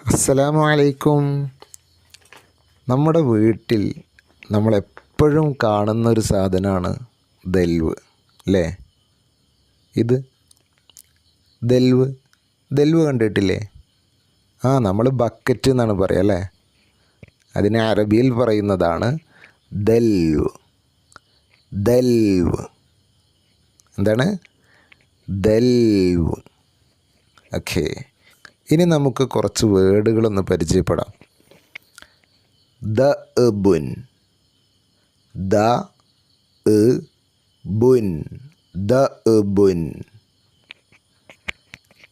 അസ്സലാമു അലൈക്കും. നമ്മുടെ വീട്ടിൽ നമ്മളെപ്പോഴും കാണുന്നൊരു സാധനമാണ് ദൽവ് അല്ലേ? ഇത് ദൽവ് കണ്ടിട്ടില്ലേ? നമ്മൾ ബക്കറ്റ് എന്നാണ് പറയുക അല്ലേ? അതിനെ അറബിയിൽ പറയുന്നതാണ് ദൽവ്. എന്താണ്? ദൽവ്. ഓക്കെ, ഇനി നമുക്ക് കുറച്ച് വേർഡുകളൊന്ന് പരിചയപ്പെടാം. ദഅബുൻ, ദഅബുൻ.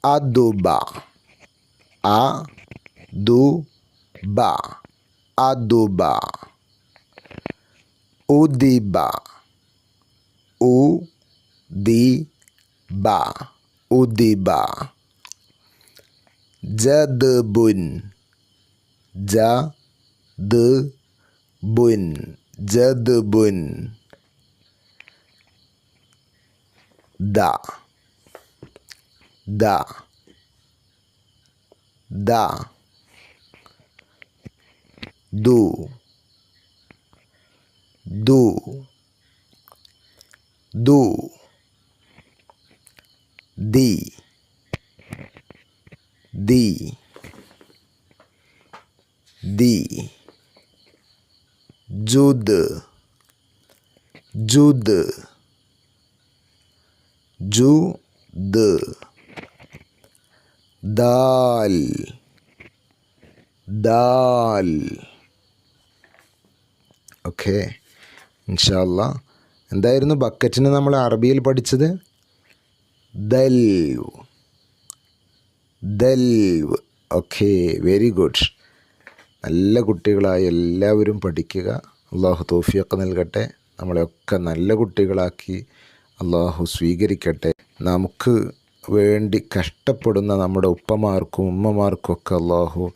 അദുബ, അദുബ. ഉദിബ, ഉദിബ. ജദ്ബുൻ, ജദ്ബുൻ. ദ, ദു, ദി, ജുദ്, ദാൽ. ഓക്കെ, ഇൻഷാ അല്ലാ. എന്തായിരുന്നു ബക്കറ്റിന് നമ്മൾ അറബിയിൽ പഠിച്ചത്? ദൽവ്. Okay, very good. നല്ല കുട്ടികളായി എല്ലാവരും പഠിക്കുക. അള്ളാഹു തൗഫീഖ് നൽകട്ടെ. നമ്മളെയൊക്കെ നല്ല കുട്ടികളാക്കി അള്ളാഹു സ്വീകരിക്കട്ടെ. നമുക്ക് വേണ്ടി കഷ്ടപ്പെടുന്ന നമ്മുടെ ഉപ്പമാർക്കും ഉമ്മമാർക്കൊക്കെ അള്ളാഹു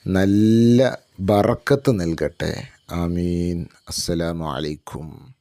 നല്ല ബറക്കത്ത് നൽകട്ടെ. ആമീൻ. അസ്സലാമു അലൈക്കും.